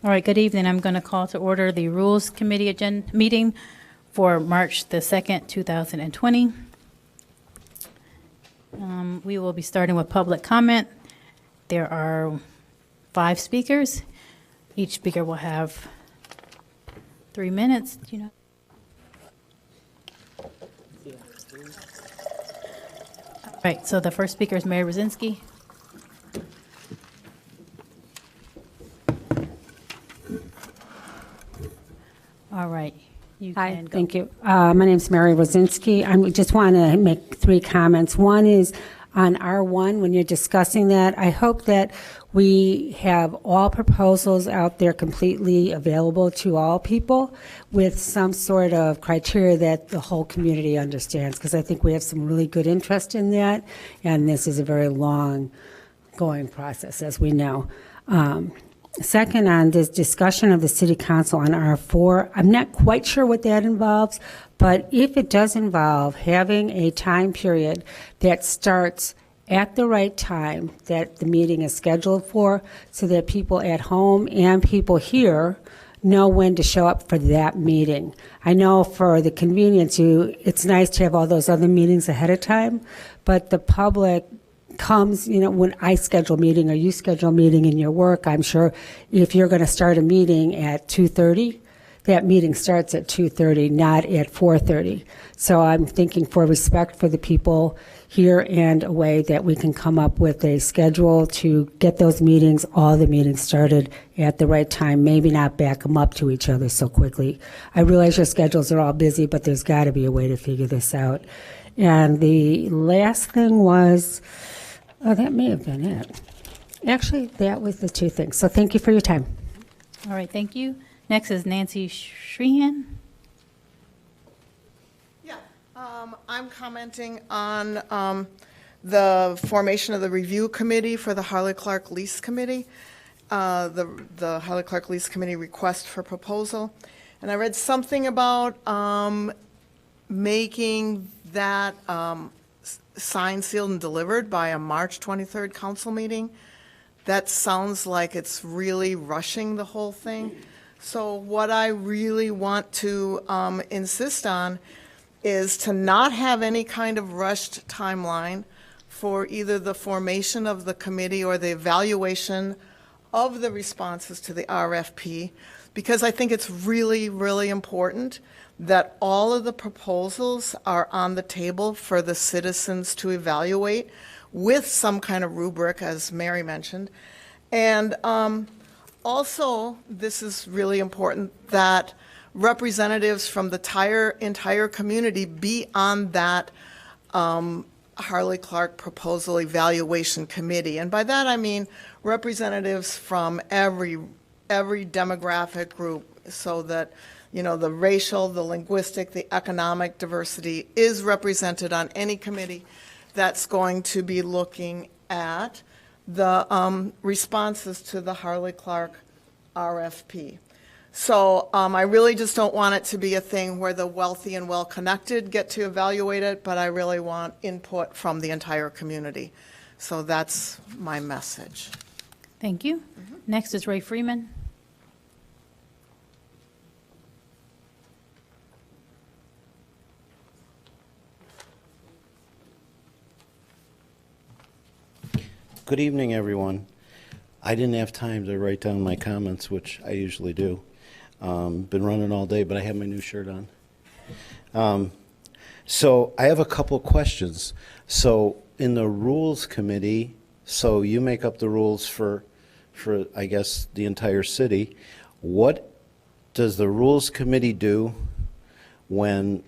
All right, good evening. I'm going to call to order the Rules Committee agenda meeting for March the 2nd, 2020. We will be starting with public comment. There are 5 speakers. Each speaker will have 3 minutes. Do you know? All right, so the first speaker is Mary Rosinski. All right. You Hi, can go. thank you. My name's Mary Rosinski. I just want to make 3 comments. One is on R1, when you're discussing that, I hope that we have all proposals out there completely available to all people with some sort of criteria that the whole community understands, because I think we have some really good interest in that, and this is a very long going process, as we know. Second, on this discussion of the city council on R4, I'm not quite sure what that involves, but if it does involve having a time period that starts at the right time that the meeting is scheduled for, so that people at home and people here know when to show up for that meeting. I know for the convenience, it's nice to have all those other meetings ahead of time, but the public comes, when I schedule a meeting or you schedule a meeting in your work, I'm sure if you're going to start a meeting at 2:30, that meeting starts at 2:30, not at 4:30. So I'm thinking for respect for the people here and away that we can come up with a schedule to get those meetings, all the meetings started at the right time, maybe not back them up to each other so quickly. I realize your schedules are all busy, but there's got to be a way to figure this out. And the last thing was, that may have been it. Actually, that was the 2 things. So thank you for your time. All right, thank you. Next is Nancy Shreehan. Yeah, I'm commenting on the formation of the review committee for the Harley Clark Lease Committee, the Harley Clark Lease Committee request for proposal. And I read something about making that signed, sealed, and delivered by a March 23rd council meeting. That sounds like it's really rushing the whole thing. So what I really want to insist on is to not have any kind of rushed timeline for either the formation of the committee or the evaluation of the responses to the RFP, because I think it's really, really important that all of the proposals are on the table for the citizens to evaluate with some kind of rubric, as Mary mentioned. And also, this is really important, that representatives from the entire community be on that Harley Clark Proposal Evaluation Committee. And by that I mean representatives from every demographic group, so that the racial, the linguistic, the economic diversity is represented on any committee that's going to be looking at the responses to the Harley Clark RFP. So I really just don't want it to be a thing where the wealthy and well-connected get to evaluate it, but I really want input from the entire community. So that's my message. Thank you. Next is Ray Freeman. Good evening, everyone. I didn't have time to write down my comments, which I usually do. Been running all day, but I have my new shirt on. So I have a couple questions. So in the Rules Committee, so you make up the rules for I guess, the entire city. What does the Rules Committee do when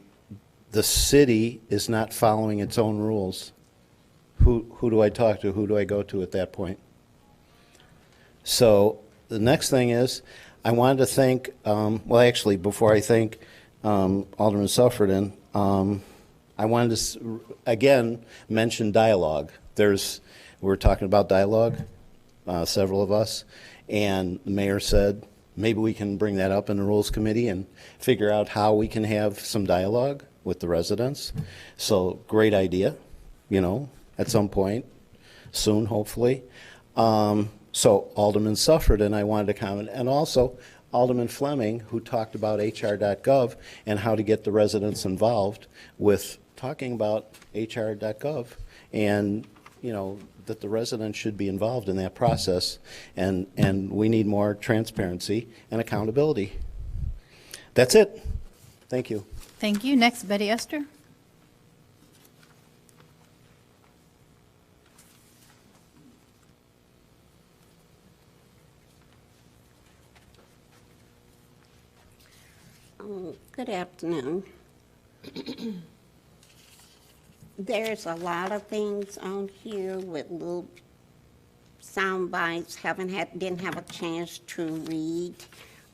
the city is not following its own rules? Who do I talk to? Who do I go to at that point? So the next thing is, I wanted to thank, well, actually, before I thank Alderman Suffredin, I wanted to, again, mention dialogue. We're talking about dialogue, several of us, and the mayor said, maybe we can bring that up in the Rules Committee and figure out how we can have some dialogue with the residents. So great idea, at some point, soon, hopefully. So Alderman Sufford and I wanted to comment, and also Alderman Fleming, who talked about HR.gov and how to get the residents involved with talking about HR.gov, and, you know, that the residents should be involved in that process, and we need more transparency and accountability. That's it. Thank you. Thank you. Next, Betty Esther. Good afternoon. There's a lot of things on here with little sound bites. Didn't have a chance to read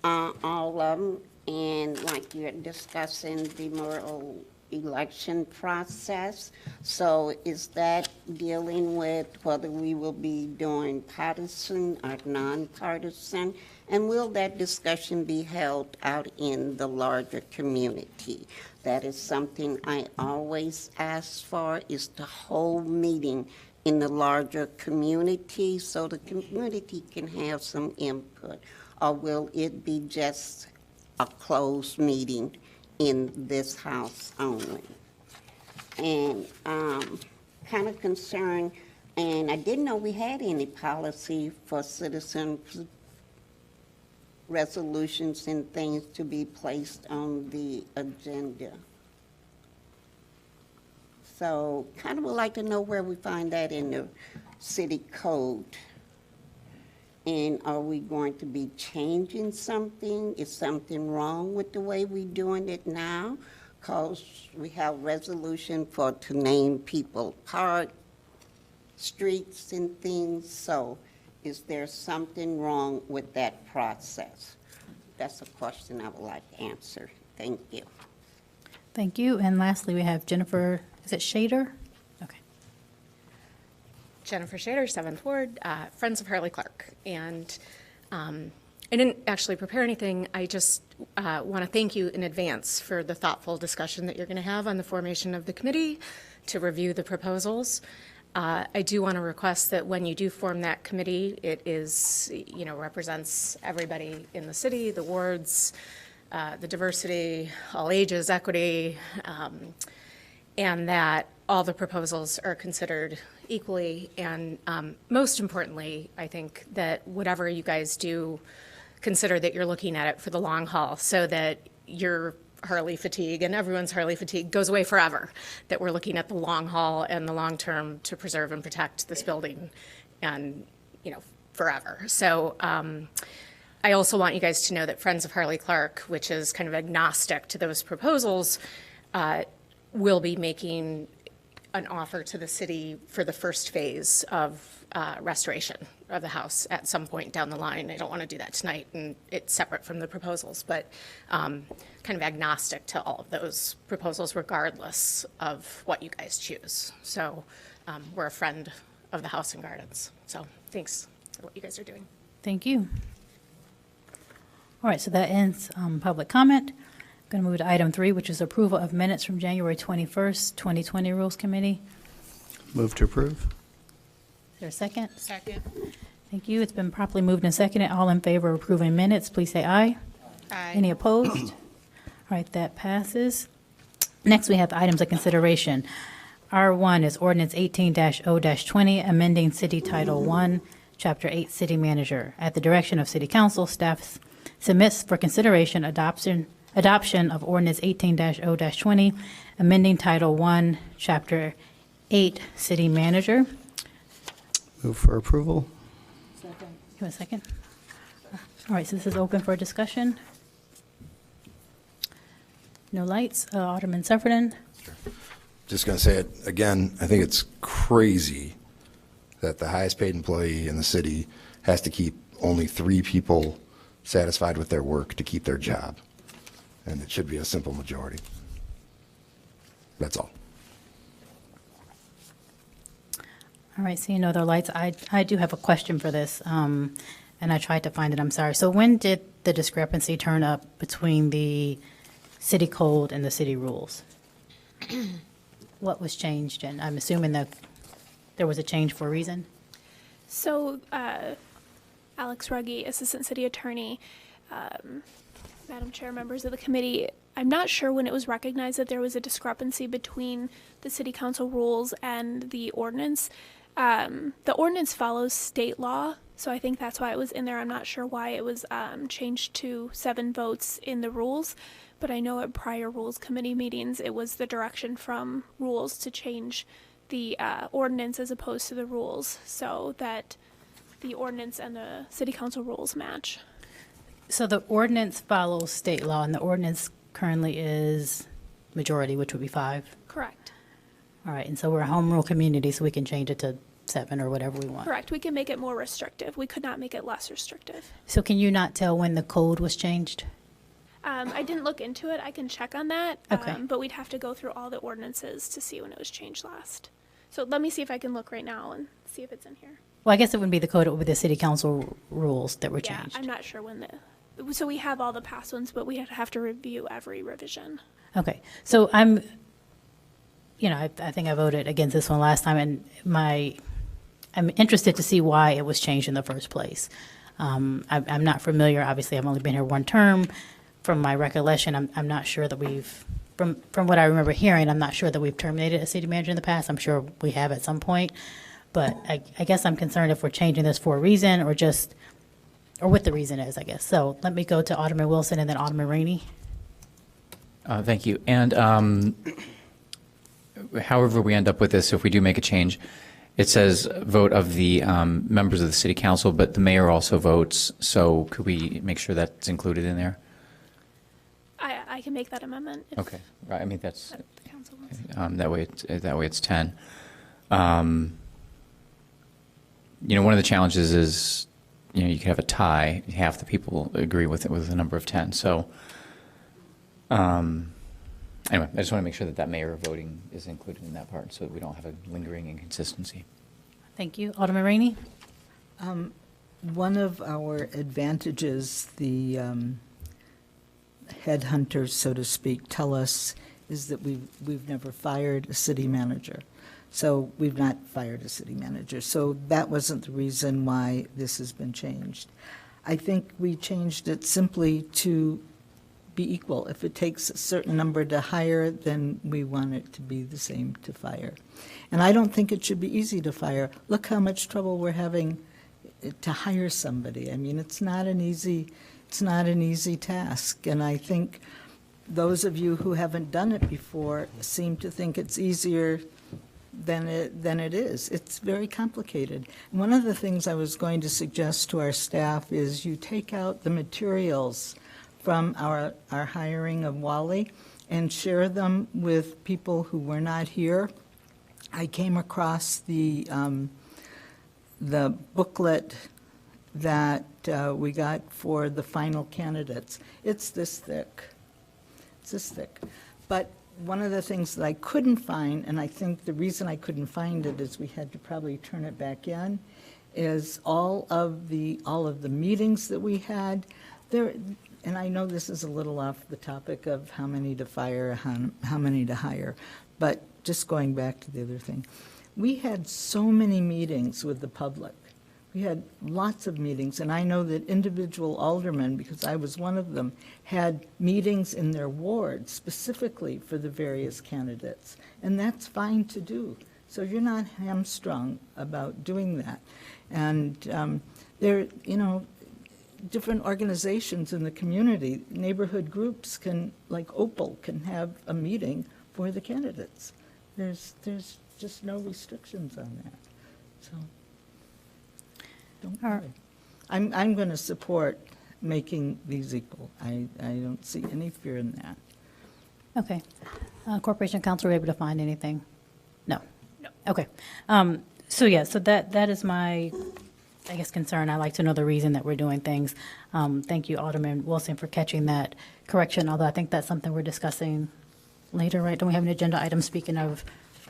all of them. And like you're discussing the mayoral election process. So is that dealing with whether we will be doing partisan or nonpartisan? And will that discussion be held out in the larger community? That is something I always ask for, is the whole meeting in the larger community so the community can have some input. Or will it be just a closed meeting in this house only? And kind of concerned, and I didn't know we had any policy for citizen resolutions and things to be placed on the agenda. So kind of would like to know where we find that in the city code. And are we going to be changing something? Is something wrong with the way we're doing it now? Because we have resolution to name people park, streets and things. So is there something wrong with that process? That's a question I would like to answer. Thank you. Thank you. And lastly, we have Jennifer, is it Shader? Okay. Jennifer Shader, 7th Ward, Friends of Harley Clark. And I didn't actually prepare anything. I just want to thank you in advance for the thoughtful discussion that you're going to have on the formation of the committee to review the proposals. I do want to request that when you do form that committee, it is, you know, represents everybody in the city, the wards, the diversity, all ages, equity, and that all the proposals are considered equally. And most importantly, I think that whatever you guys do, consider that you're looking at it for the long haul so that your Harley fatigue and everyone's Harley fatigue goes away forever, that we're looking at the long haul and the long term to preserve and protect this building and, you know, forever. So I also want you guys to know that Friends of Harley Clark, which is kind of agnostic to those proposals, will be making an offer to the city for the first phase of restoration of the house at some point down the line. I don't want to do that tonight, and it's separate from the proposals, but kind of agnostic to all of those proposals regardless of what you guys choose. So we're a friend of the House and Gardens. So thanks for what you guys are doing. Thank you. All right, so that ends public comment. Going to move to item 3, which is approval of minutes from January 21st, 2020 Rules Committee. Move to approve. Is there a second? Second. Thank you. It's been properly moved and seconded. All in favor of approving minutes, please say aye. Aye. Any opposed? All right, that passes. Next, we have items of consideration. R1 is ordinance 18-0-20, amending City Title I, Chapter 8, City Manager. At the direction of City Council, staff submits for consideration adoption of ordinance 18-0-20, amending Title I, Chapter 8, City Manager. Move for approval. You want a second? All right, so this is open for discussion. No lights. Alderman Sufferton. Just going to say it again, I think it's crazy that the highest paid employee in the city has to keep only 3 people satisfied with their work to keep their job. And it should be a simple majority. That's all. All right, seeing no other lights, I do have a question for this, and I tried to find it, I'm sorry. So when did the discrepancy turn up between the city code and the city rules? What was changed? And I'm assuming that there was a change for a reason? So Alex Ruggie, Assistant City Attorney. Madam Chair, members of the committee, I'm not sure when it was recognized that there was a discrepancy between the City Council rules and the ordinance. The ordinance follows state law, so I think that's why it was in there. I'm not sure why it was changed to 7 votes in the rules, but I know at prior Rules Committee meetings, it was the direction from rules to change the ordinance as opposed to the rules, so that the ordinance and the City Council rules match. So the ordinance follows state law, and the ordinance currently is majority, which would be 5. Correct. All right, and so we're a home rule community, so we can change it to 7 or whatever we want. Correct. We can make it more restrictive. We could not make it less restrictive. So can you not tell when the code was changed? I didn't look into it. I can check on that. Okay. But we'd have to go through all the ordinances to see when it was changed last. So let me see if I can look right now and see if it's in here. Well, I guess it wouldn't be the code, it would be the city council rules that were Yeah, changed. I'm not sure when so we have all the past ones, but we have to review every revision. Okay, so I think I voted against this one last time, and I'm interested to see why it was changed in the first place. I'm not familiar, obviously, I've only been here 1 term. From my recollection, I'm not sure that from what I remember hearing, I'm not sure that we've terminated a city manager in the past. I'm sure we have at some point. But I guess I'm concerned if we're changing this for a reason or what the reason is, I guess. So let me go to Alderman Wilson and then Alderman Rainey. Thank you. And however we end up with this, if we do make a change, it says vote of the members of the city council, but the mayor also votes. So could we make sure that's included in there? I can make that amendment. If Okay, right. I mean, that's the council wants. that way it's 10. One of the challenges is, you could have a tie. Half the people agree with it with a number of 10. So, anyway, I just want to make sure that mayor voting is included in that part, so that we don't have a lingering inconsistency. Thank you. Alderman Rainey? One of our advantages, the headhunters, so to speak, tell us is that we've never fired a city manager. So we've not fired a city manager. So that wasn't the reason why this has been changed. I think we changed it simply to be equal. If it takes a certain number to hire, then we want it to be the same to fire. And I don't think it should be easy to fire. Look how much trouble we're having to hire somebody. I mean, it's not an easy task. And I think those of you who haven't done it before seem to think it's easier than it is. It's very complicated. One of the things I was going to suggest to our staff is you take out the materials from our hiring of Wally and share them with people who were not here. I came across the booklet that we got for the final candidates. It's this thick. But one of the things that I couldn't find, and I think the reason I couldn't find it is we had to probably turn it back in, is all of the meetings that we had there. And I know this is a little off the topic of how many to fire, how many to hire, but just going back to the other thing, we had so many meetings with the public. We had lots of meetings, and I know that individual aldermen, because I was one of them, had meetings in their ward specifically for the various candidates, and that's fine to do. So you're not hamstrung about doing that. And different organizations in the community, neighborhood groups like Opal, can have a meeting for the candidates. There's just no restrictions on that. So. Don't worry. I'm going to support making these equal. I don't see any fear in that. Okay. Corporation Counsel, were you able to find anything? No? No. Okay. So that is my, I guess, concern. I like to know the reason that we're doing things. Thank you, Alderman Wilson, for catching that correction, although I think that's something we're discussing later, right? Don't we have an agenda item speaking of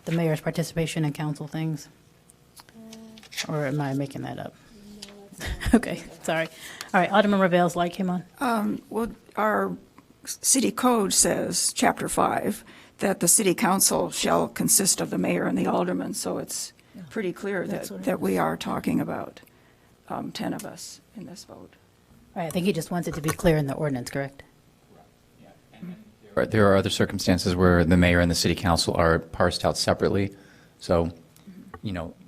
the mayor's participation in council things? Or am I making that up? Okay, sorry. All right, Alderman Ravel's light came on. Well, our city code says, Chapter 5, that the city council shall consist of the mayor and the alderman, so it's pretty clear that we are talking about 10 of us in this vote. All right, I think he just wants it to be clear in the ordinance, correct? There are other circumstances where the mayor and the city council are parsed out separately. So,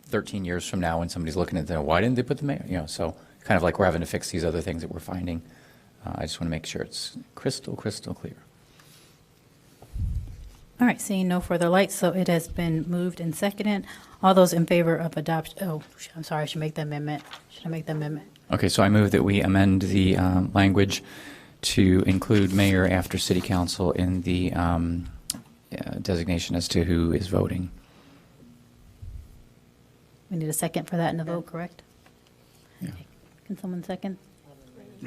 13 years from now, when somebody's looking at it, why didn't they put the mayor? So kind of like we're having to fix these other things that we're finding. I just want to make sure it's crystal clear. All right, seeing no further lights, so it has been moved and seconded. All those in favor of adoption, I'm sorry, I should make the amendment. Should I make the amendment? Okay, so I move that we amend the language to include mayor after city council in the designation as to who is voting. We need a second for that in the vote, correct? Yeah. Can someone second?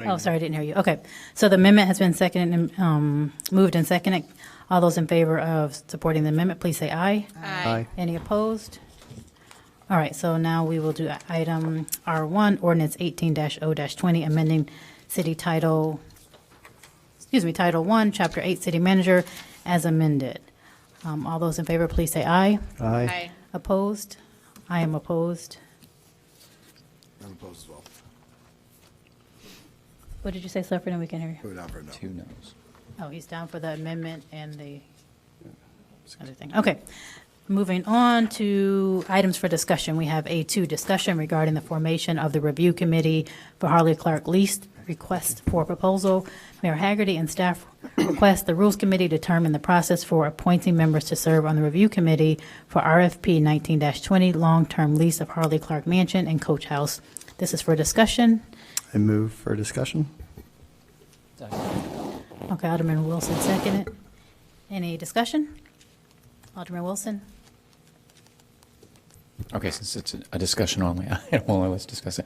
Oh, sorry, I didn't hear you. Okay, so the amendment has been seconded and moved and seconded. All those in favor of supporting the amendment, please say aye. Aye. Any opposed? All right, so now we will do item R1, ordinance 18-0-20, amending Title 1, Chapter 8, City Manager, as amended. All those in favor, please say aye. Aye. Opposed? I am opposed. I'm opposed as well. What did you say, Clifford? And we can hear you. Put it down for a no. 2 noes. Oh, he's down for the amendment and the other thing. Okay. Moving on to items for discussion. We have A2, discussion regarding the formation of the review committee for Harley Clark lease request for proposal. Mayor Haggerty and staff request the Rules Committee determine the process for appointing members to serve on the review committee for RFP 19-20, long-term lease of Harley Clark Mansion and Coach House. This is for discussion. I move for discussion. Okay, Alderman Wilson seconded. Any discussion? Alderman Wilson? Okay, since it's a discussion only, let's discuss it.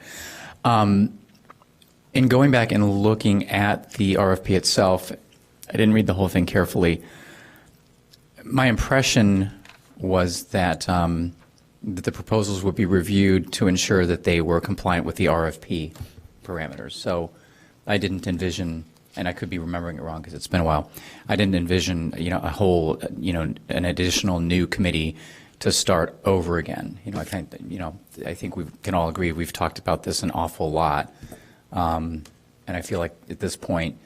In going back and looking at the RFP itself, I didn't read the whole thing carefully. My impression was that, that the proposals would be reviewed to ensure that they were compliant with the RFP parameters. So I didn't envision, and I could be remembering it wrong because it's been a while, I didn't envision, a whole, an additional new committee to start over again. I think we can all agree we've talked about this an awful lot. And I feel like at this point,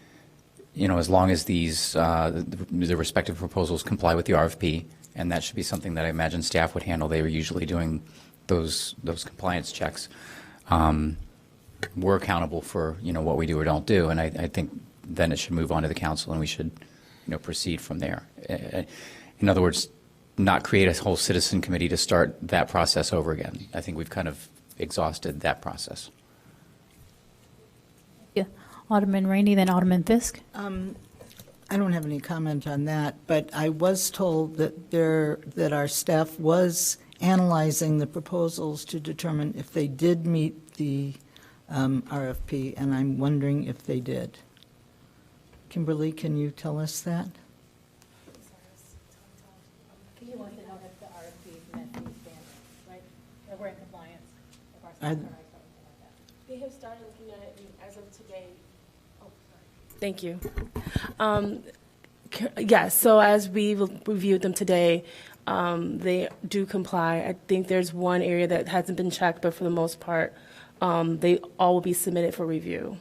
as long as these, the respective proposals comply with the RFP, and that should be something that I imagine staff would handle. They were usually doing those compliance checks. We're accountable for, what we do or don't do. And I think then it should move on to the council and we should, proceed from there. In other words, not create a whole citizen committee to start that process over again. I think we've kind of exhausted that process. Yeah. Alderman Rainey, then Alderman Fisk. I don't have any comment on that, but I was told that our staff was analyzing the proposals to determine if they did meet the RFP, and I'm wondering if they did. Kimberly, can you tell us that? He wants to know if the RFP met these standards, right? That we're in compliance. They have started looking at it, and as of today. Oh, sorry. Thank you. Yes, so as we reviewed them today, they do comply. I think there's one area that hasn't been checked, but for the most part, they all will be submitted for review.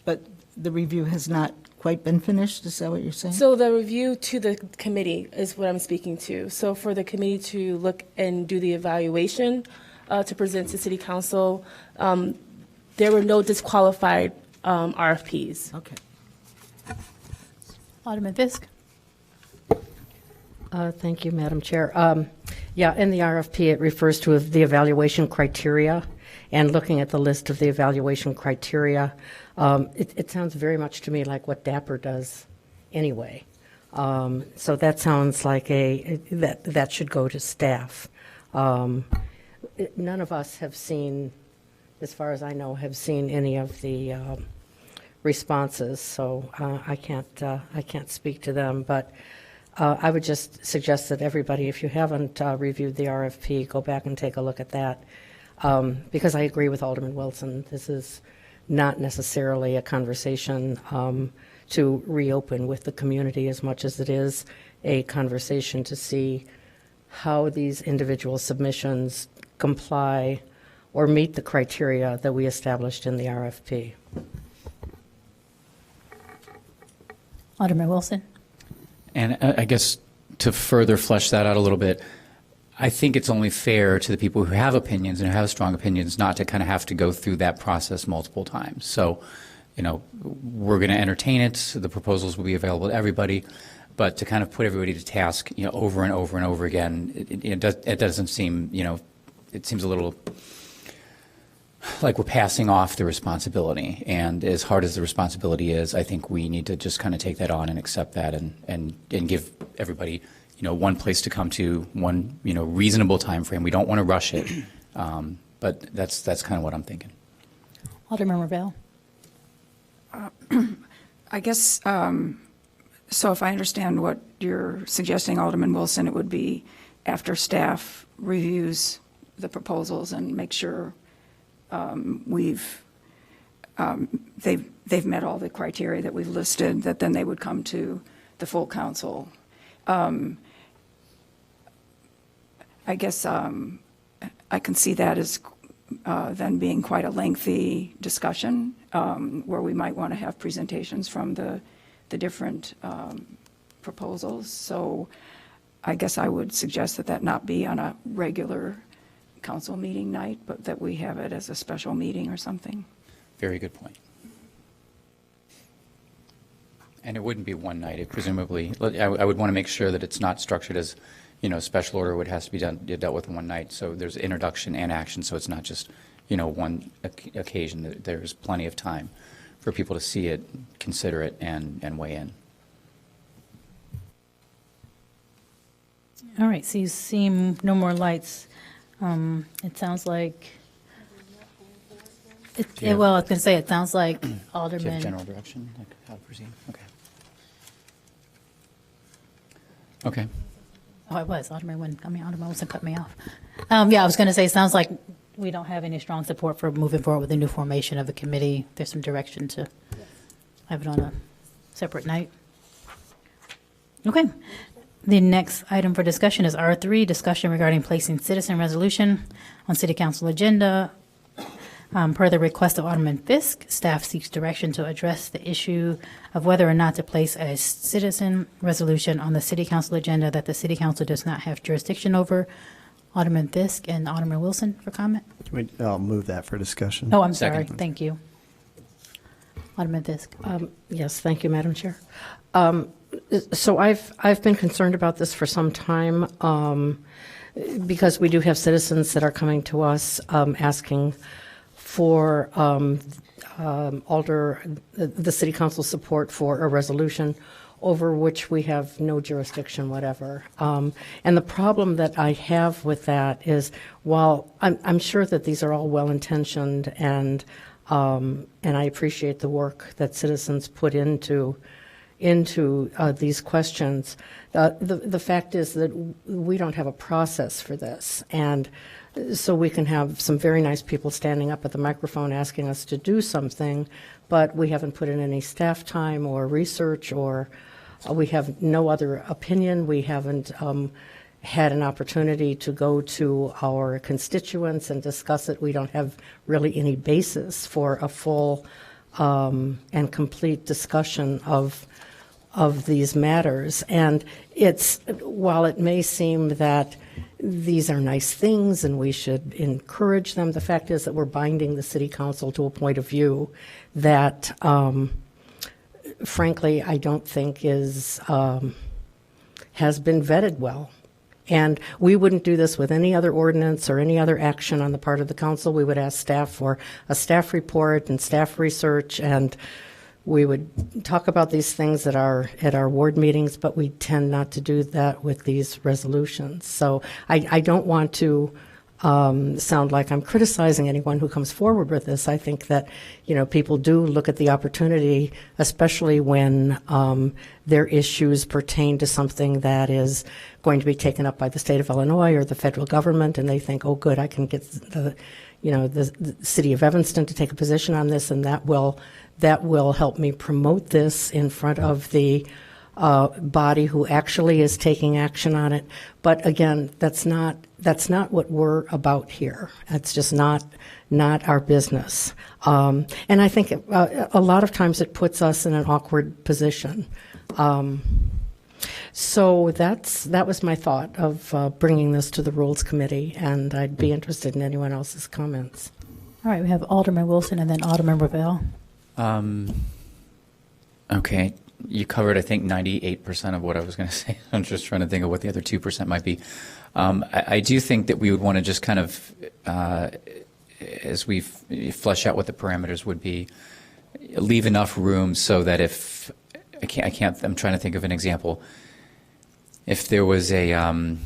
But the review has not quite been finished, is that what you're saying? So the review to the committee is what I'm speaking to. So for the committee to look and do the evaluation to present to City Council, there were no disqualified RFPs. Okay. Alderman Fisk. Thank you, Madam Chair. Yeah, in the RFP, it refers to the evaluation criteria, and looking at the list of the evaluation criteria, it sounds very much to me like what DAPR does anyway. So that sounds like that should go to staff. None of us have seen, as far as I know, have seen any of the responses, so I can't speak to them, but I would just suggest that everybody, if you haven't reviewed the RFP, go back and take a look at that, because I agree with Alderman Wilson. This is not necessarily a conversation to reopen with the community as much as it is a conversation to see how these individual submissions comply or meet the criteria that we established in the RFP. Alderman Wilson? And I guess to further flesh that out a little bit, I think it's only fair to the people who have opinions and who have strong opinions not to kind of have to go through that process multiple times. So, you know, we're going to entertain it. The proposals will be available to everybody. But to kind of put everybody to task, you know, over and over and over again, it doesn't seem, you know, it seems a little like we're passing off the responsibility. And as hard as the responsibility is, I think we need to just kind of take that on and accept that and give everybody, you know, one place to come to, one, you know, reasonable time frame. We don't want to rush it. But that's kind of what I'm thinking. Alderman Ravel? I guess, so if I understand what you're suggesting, Alderman Wilson, it would be after staff reviews the proposals and make sure they've met all the criteria that we've listed, that then they would come to the full council. I guess I can see that as then being quite a lengthy discussion where we might want to have presentations from the different proposals. So I guess I would suggest that that not be on a regular council meeting night, but that we have it as a special meeting or something. Very good point. And it wouldn't be one night. It presumably, I would want to make sure that it's not structured as, you know, special order would has to be dealt with in one night. So there's introduction and action. So it's not just, you know, one occasion. There's plenty of time for people to see it, consider it, and weigh in. All right, so you see no more lights. It sounds like, well, I was going to say, it sounds like Do you have Alderman. general direction, like how to proceed? Okay. Okay. Oh, it was Alderman Wilson cut me off. Yeah, I was going to say, it sounds like we don't have any strong support for moving forward with the new formation of the committee. There's some direction to have it on a separate night. Okay. The next item for discussion is R3, discussion regarding placing citizen resolution on city council agenda. Per the request of Alderman Fisk, staff seeks direction to address the issue of whether or not to place a citizen resolution on the city council agenda that the city council does not have jurisdiction over. Alderman Fisk and Alderman Wilson for comment. I'll move that for discussion. Oh, I'm sorry. Second. Thank you. Alderman Fisk. Yes, thank you, Madam Chair. So I've been concerned about this for some time because we do have citizens that are coming to us asking for the city council support for a resolution over which we have no jurisdiction whatever. And the problem that I have with that is, while I'm sure that these are all well-intentioned and I appreciate the work that citizens put into these questions, the fact is that we don't have a process for this. And so we can have some very nice people standing up at the microphone asking us to do something, but we haven't put in any staff time or research, or we have no other opinion. We haven't had an opportunity to go to our constituents and discuss it. We don't have really any basis for a full and complete discussion of these matters. And while it may seem that these are nice things and we should encourage them, the fact is that we're binding the city council to a point of view that frankly I don't think has been vetted well. And we wouldn't do this with any other ordinance or any other action on the part of the council. We would ask staff for a staff report and staff research, and we would talk about these things at our ward meetings, but we tend not to do that with these resolutions. So I don't want to sound like I'm criticizing anyone who comes forward with this. I think that, you know, people do look at the opportunity, especially when their issues pertain to something that is going to be taken up by the state of Illinois or the federal government, and they think, oh, good, I can get the city of Evanston to take a position on this, and that will help me promote this in front of the body who actually is taking action on it. But again, that's not what we're about here. That's just not our business. And I think a lot of times it puts us in an awkward position. So that was my thought of bringing this to the Rules Committee, and I'd be interested in anyone else's comments. All right, we have Alderman Wilson and then Alderman Ravel. Okay, you covered, I think, 98% of what I was going to say. I'm just trying to think of what the other 2% might be. I do think that we would want to just kind of, as we flesh out what the parameters would be, leave enough room so that if, I'm trying to think of an example. If there was a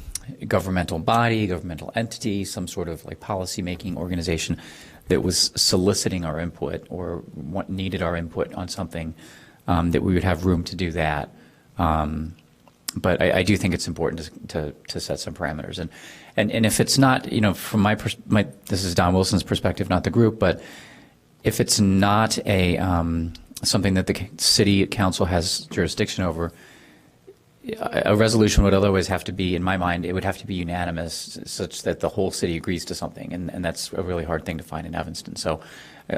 governmental body, governmental entity, some sort of like policy-making organization that was soliciting our input or needed our input on something, that we would have room to do that. But I do think it's important to set some parameters. And if it's not, from this is Don Wilson's perspective, not the group, but if it's not a something that the city council has jurisdiction over, a resolution would otherwise have to be, in my mind, it would have to be unanimous such that the whole city agrees to something. And that's a really hard thing to find in Evanston. So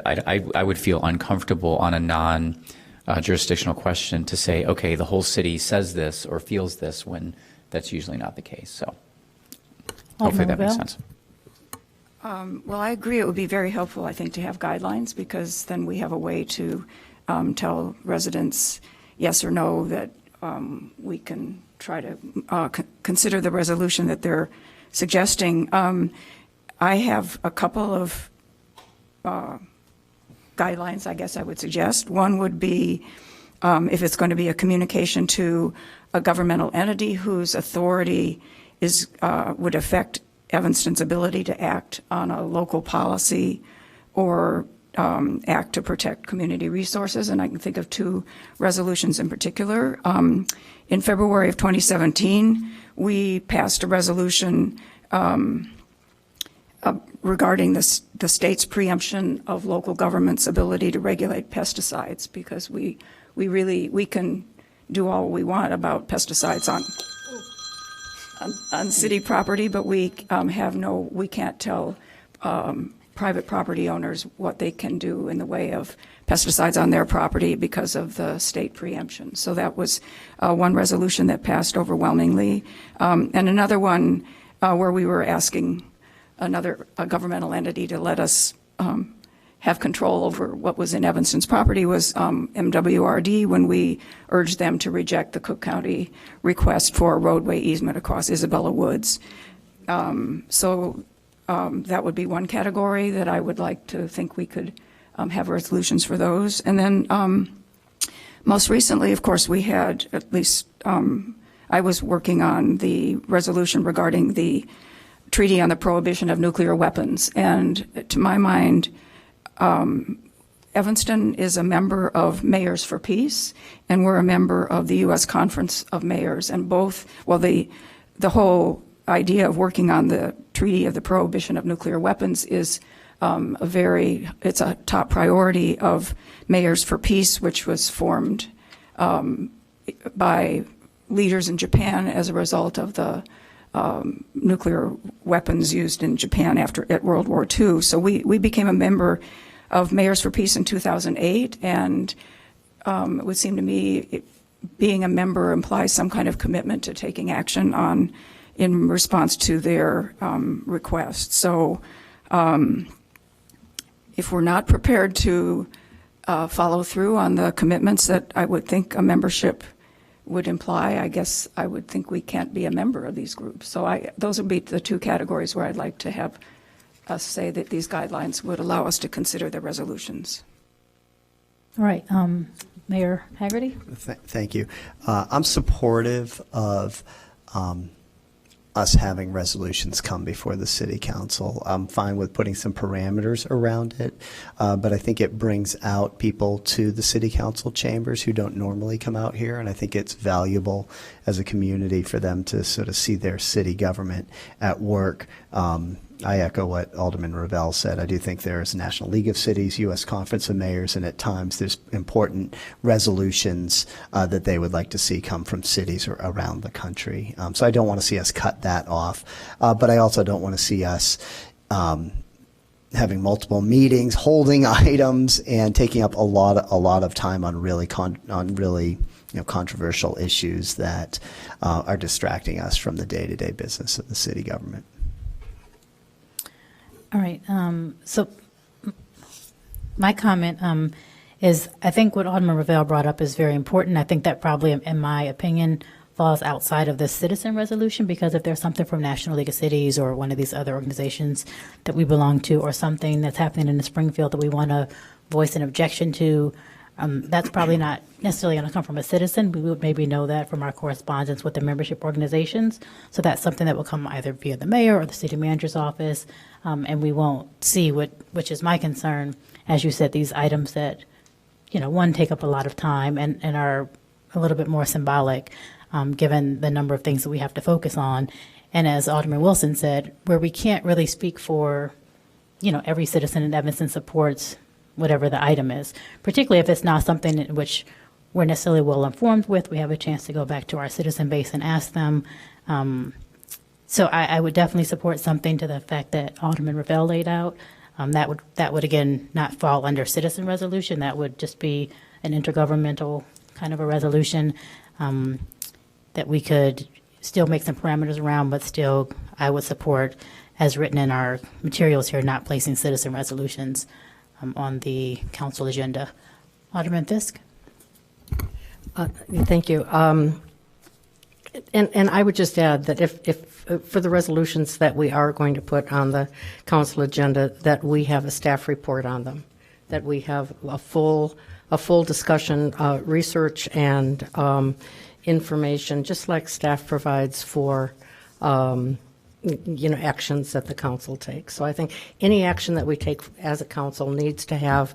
I would feel uncomfortable on a non-jurisdictional question to say, okay, the whole city says this or feels this when that's usually not the case. So hopefully that makes sense. Well, I agree. It would be very helpful, I think, to have guidelines, because then we have a way to tell residents yes or no that we can try to consider the resolution that they're suggesting. I have a couple of guidelines, I guess I would suggest. One would be if it's going to be a communication to a governmental entity whose authority would affect Evanston's ability to act on a local policy or act to protect community resources, and I can think of two resolutions in particular. In February of 2017, we passed a resolution regarding the state's preemption of local government's ability to regulate pesticides, because we can do all we want about pesticides on city property, but we can't tell private property owners what they can do in the way of pesticides on their property because of the state preemption. So that was one resolution that passed overwhelmingly. And another one where we were asking a governmental entity to let us have control over what was in Evanston's property was MWRD, when we urged them to reject the Cook County request for a roadway easement across Isabella Woods. That would be one category that I would like to think we could have resolutions for those. And then most recently, of course, we had at least, I was working on the resolution regarding the Treaty on the Prohibition of Nuclear Weapons. And to my mind, Evanston is a member of Mayors for Peace, and we're a member of the U.S. Conference of Mayors. And the whole idea of working on the Treaty of the Prohibition of Nuclear Weapons is it's a top priority of Mayors for Peace, which was formed by leaders in Japan as a result of the nuclear weapons used in Japan at World War II. So we became a member of Mayors for Peace in 2008, and it would seem to me being a member implies some kind of commitment to taking action in response to their request. So if we're not prepared to follow through on the commitments that I would think a membership would imply, I guess I would think we can't be a member of these groups. So those would be the two categories where I'd like to have us say that these guidelines would allow us to consider the resolutions. All right, Mayor Haggerty? Thank you. I'm supportive of us having resolutions come before the city council. I'm fine with putting some parameters around it, but I think it brings out people to the city council chambers who don't normally come out here, and I think it's valuable as a community for them to sort of see their city government at work I echo what Alderman Ravel said. I do think there's National League of Cities, U.S. Conference of Mayors, and at times there's important resolutions that they would like to see come from cities around the country. So I don't want to see us cut that off, but I also don't want to see us having multiple meetings, holding items, and taking up a lot of time on really controversial issues that are distracting us from the day-to-day business of the city government. All right, so my comment is, I think what Alderman Ravel brought up is very important. I think that probably, in my opinion, falls outside of the citizen resolution, because if there's something from National League of Cities or one of these other organizations that we belong to, or something that's happening in the Springfield that we want to voice an objection to, that's probably not necessarily going to come from a citizen. We would maybe know that from our correspondence with the membership organizations. So that's something that will come either via the mayor or the city manager's office, and we won't see which is my concern, as you said, these items that, one, take up a lot of time and are a little bit more symbolic, given the number of things that we have to focus on. And as Alderman Wilson said, where we can't really speak for, every citizen in Evanston supports whatever the item is, particularly if it's not something in which we're necessarily well informed with. We have a chance to go back to our citizen base and ask them. So I would definitely support something to the effect that Alderman Ravel laid out. That would again not fall under citizen resolution. That would just be an intergovernmental kind of a resolution that we could still make some parameters around, but still I would support, as written in our materials here, not placing citizen resolutions on the council agenda. Alderman Fisk? Thank you. And I would just add that if for the resolutions that we are going to put on the council agenda, that we have a staff report on them, that we have a full discussion, research, and information, just like staff provides for actions that the council takes. So I think any action that we take as a council needs to have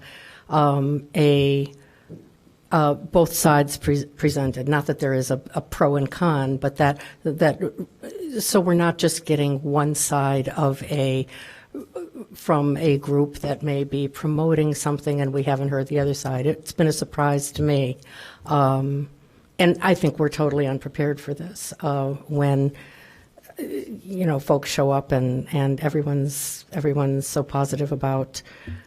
both sides presented. Not that there is a pro and con, but that so we're not just getting one side from a group that may be promoting something and we haven't heard the other side. It's been a surprise to me. And I think we're totally unprepared for this when folks show up and everyone's so positive about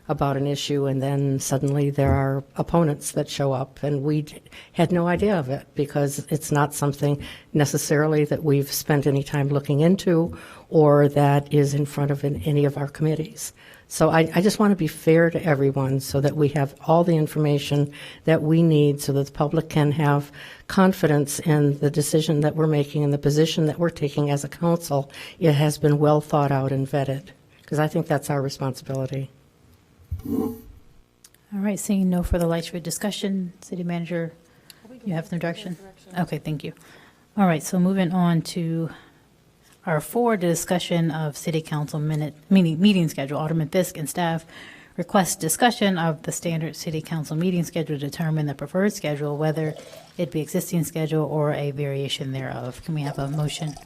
an issue, and then suddenly there are opponents that show up, and we had no idea of it because it's not something necessarily that we've spent any time looking into or that is in front of any of our committees. So I just want to be fair to everyone so that we have all the information that we need so that the public can have confidence in the decision that we're making and the position that we're taking as a council. It has been well thought out and vetted, because I think that's our responsibility. All right, seeing no further lights for discussion, City Manager, you have some direction? Okay, thank you. All right, so moving on to our forward discussion of City Council meeting schedule. Alderman Fisk and staff request discussion of the standard City Council meeting schedule to determine the preferred schedule, whether it be existing schedule or a variation thereof. Can we have a motion?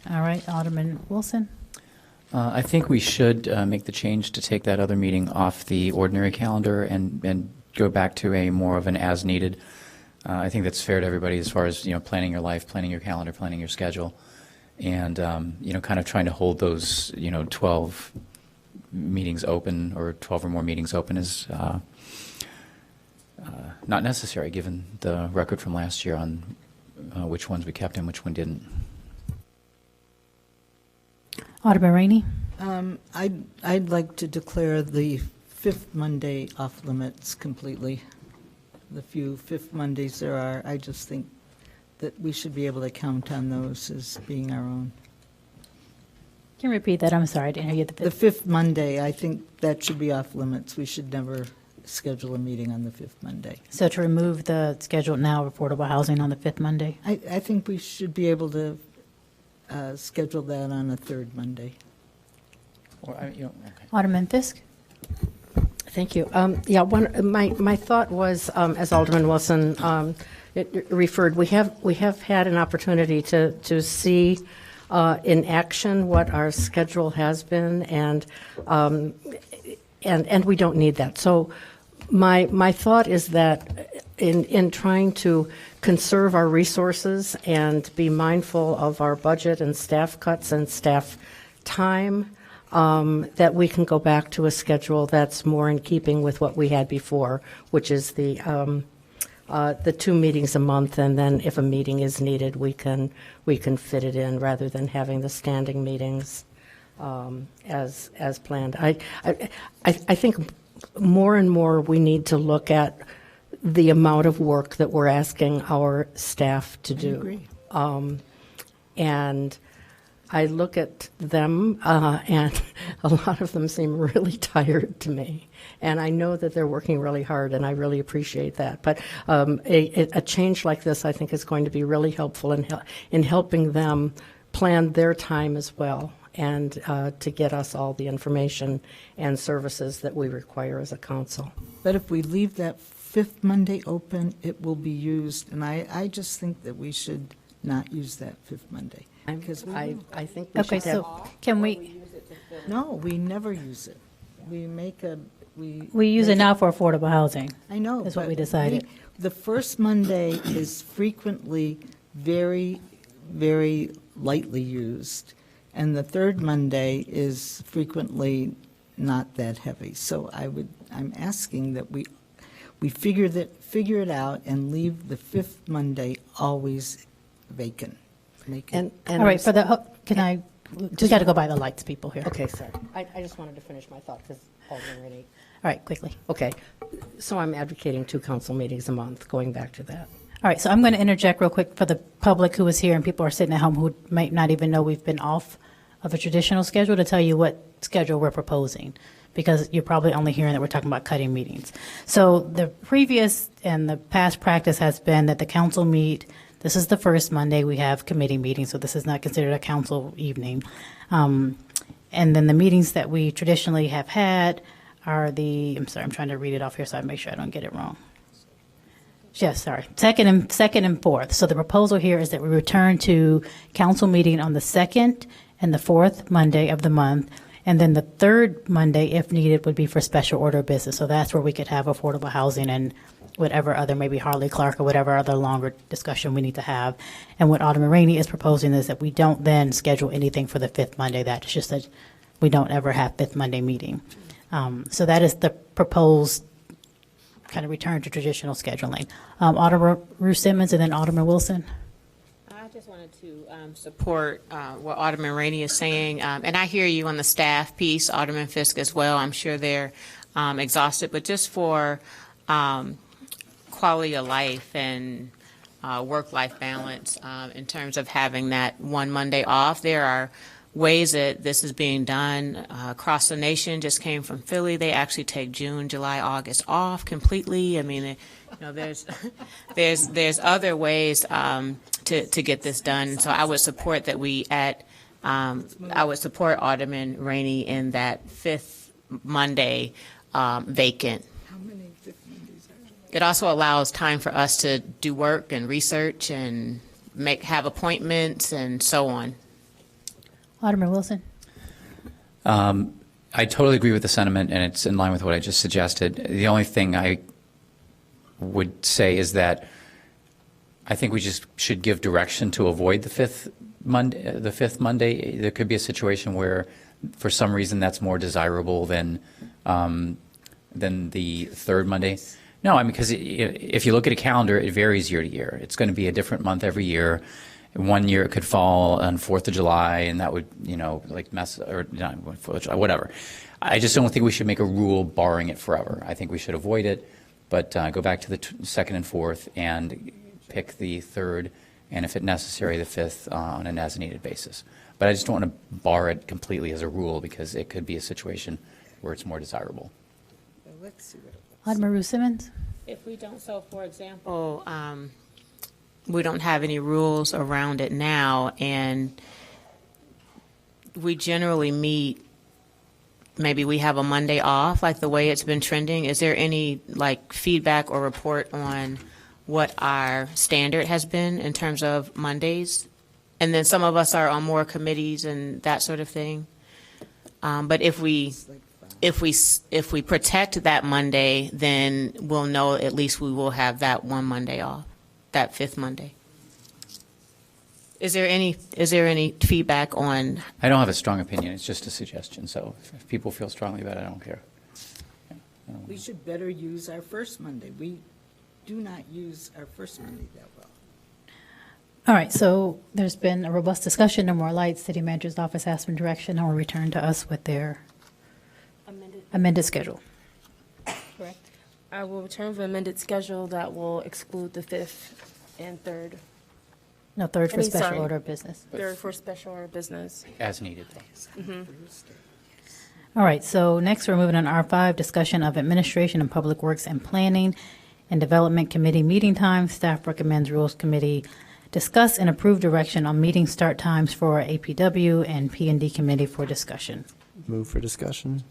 All right, Alderman Wilson. I think we should make the change to take that other meeting off the ordinary calendar and go back to a more of an as-needed. I think that's fair to everybody as far as, planning your life, planning your calendar, planning your schedule, and, kind of trying to hold those, 12 meetings open or 12 or more meetings open is not necessary given the record from last year on which ones we kept and which one didn't. Alderman Rainey. I'd like to declare the fifth Monday off limits completely. The few fifth Mondays there are, I just think that we should be able to count on those as being our own. Can you repeat that? I'm sorry, I didn't hear you. The fifth Monday, I think that should be off limits. We should never schedule a meeting on the fifth Monday. So to remove the scheduled now affordable housing on the fifth Monday? I think we should be able to schedule that on a third Monday. Okay. Alderman Fisk. Thank you. My thought was, as Alderman Wilson it referred, we have had an opportunity to see in action what our schedule has been, and we don't need that. So my thought is that in trying to conserve our resources and be mindful of our budget and staff cuts and staff time, that we can go back to a schedule that's more in keeping with what we had before, which is the 2 meetings a month, and then if a meeting is needed, we can fit it in rather than having the standing meetings as planned. I think more and more we need to look at the amount of work that we're asking our staff to do. agree. And I look at them, and a lot of them seem really tired to me. And I know that they're working really hard, and I really appreciate that. But a change like this, I think, is going to be really helpful in helping them plan their time as well, and to get us all the information and services that we require as a council. But if we leave that fifth Monday open, it will be used, and I just think that we should not use that fifth Monday. Because I think we Okay, should have. so can we, No, we never use it. We make a, we use it now for affordable housing. I know. Is what but we decided. The first Monday is frequently very, very lightly used, and the third Monday is frequently not that heavy. So I'm asking that we figure it out and leave the fifth Monday always vacant. Make it. And All right, for the, can I, we got to go by the lights, people here. Okay, sorry. I just wanted to finish my thought because Alderman Rennie. All right, quickly. Okay, so I'm advocating 2 council meetings a month, going back to that. All right, so I'm going to interject real quick for the public who is here and people are sitting at home who might not even know we've been off of a traditional schedule, to tell you what schedule we're proposing, because you're probably only hearing that we're talking about cutting meetings. So the previous and the past practice has been that the council meet, this is the first Monday we have committee meetings, so this is not considered a council evening. And then the meetings that we traditionally have had are I'm sorry, I'm trying to read it off here so I make sure I don't get it wrong. Yes, sorry, second and fourth. So the proposal here is that we return to council meeting on the second and the fourth Monday of the month, and then the third Monday, if needed, would be for special order business. So that's where we could have affordable housing and whatever other, maybe Harley Clark or whatever other longer discussion we need to have. And what Alderman Rainey is proposing is that we don't then schedule anything for the fifth Monday. That's just that we don't ever have fifth Monday meeting. So that is the proposed kind of return to traditional scheduling. Alderman Ruth Simmons and then Alderman Wilson. I just wanted to support what Alderman Rainey is saying, and I hear you on the staff piece, Alderman Fisk as well. I'm sure they're exhausted, but just for quality of life and work-life balance, in terms of having that one Monday off, there are ways that this is being done across the nation. Just came from Philly. They actually take June, July, August off completely. I mean, there's other ways to get this done. So I would support that I would support Alderman Rainey in that fifth Monday vacant. How many fifth Mondays are there? It also allows time for us to do work and research and have appointments and so on. Alderman Wilson. I totally agree with the sentiment, and it's in line with what I just suggested. The only thing I would say is that I think we just should give direction to avoid the fifth Monday. There could be a situation where, for some reason, that's more desirable than the third Monday. No, I mean, because if you look at a calendar, it varies year to year. It's going to be a different month every year. One year it could fall on 4th of July, and that would, like mess, or not 4th of July, whatever. I just don't think we should make a rule barring it forever. I think we should avoid it, but go back to the second and fourth and pick the third, and if it necessary, the fifth on an as-needed basis. But I just don't want to bar it completely as a rule, because it could be a situation where it's more desirable. Let's see what it looks Alderman Ruth Simmons. If we don't, so for example, we don't have any rules around it now, and we generally meet, maybe we have a Monday off, like the way it's been trending. Is there any feedback or report on what our standard has been in terms of Mondays And then some of us are on more committees and that sort of thing. But if we protect that Monday, then we'll know at least we will have that one Monday off, that fifth Monday. Is there any feedback on? I don't have a strong opinion. It's just a suggestion. So if people feel strongly about it, I don't care. We should better use our first Monday. We do not use our first Monday that well. All right, so there's been a robust discussion, no more lights. City Manager's Office asked for direction and will return to us with their amended schedule. Correct. I will return with an amended schedule that will exclude the 5th and 3rd. No, third I for mean, special sorry. order of business. 3rd for special order of business. As needed. All right, so next we're moving on to R5, discussion of Administration and Public Works and Planning and Development Committee meeting times. Staff recommends Rules Committee discuss and approve direction on meeting start times for APW and P&D Committee for discussion. Move for discussion.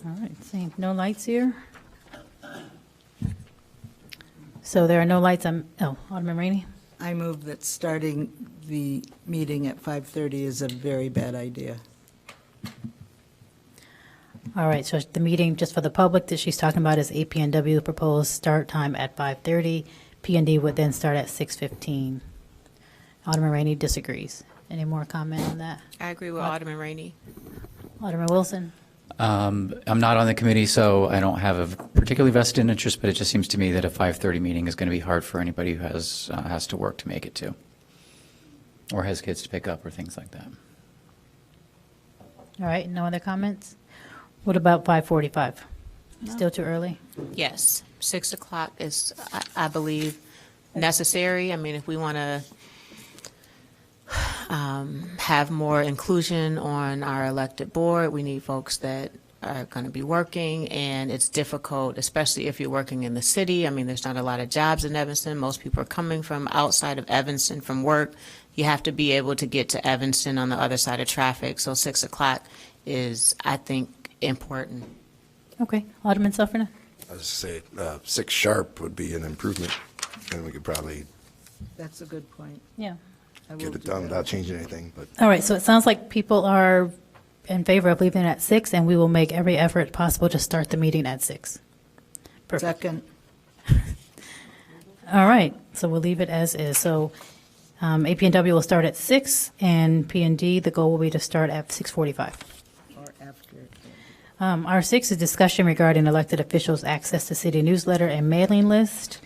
All right, seeing no lights here. So there are no lights on, Alderman Rainey? I move that starting the meeting at 5:30 is a very bad idea. All right, so the meeting, just for the public, that she's talking about is APNW proposed start time at 5:30. P&D would then start at 6:15. Alderman Rainey disagrees. Any more comment on that? I agree with Alderman Rainey. Alderman Wilson? I'm not on the committee, so I don't have a particularly vested interest, but it just seems to me that a 5:30 meeting is going to be hard for anybody who has to work to make it to, or has kids to pick up or things like that. All right, no other comments? What about 5:45? Still too early? Yes, 6 o'clock is, I believe, necessary. I mean, if we want to have more inclusion on our elected board, we need folks that are going to be working, and it's difficult, especially if you're working in the city. I mean, there's not a lot of jobs in Evanston. Most people are coming from outside of Evanston from work. You have to be able to get to Evanston on the other side of traffic, so 6 o'clock is, I think, important. Okay, Alderman Sufferna? I was just say 6 sharp would be an improvement, and we could probably That's a good point. Yeah. I will get it do done that. without changing anything. But All right, so it sounds like people are in favor of leaving it at 6, and we will make every effort possible to start the meeting at 6. Perfect. Second. All right, so we'll leave it as is. So AP&W will start at 6, and P&D, the goal will be to start at 6:45. Or after. R6 is discussion regarding elected officials' access to city newsletter and mailing list.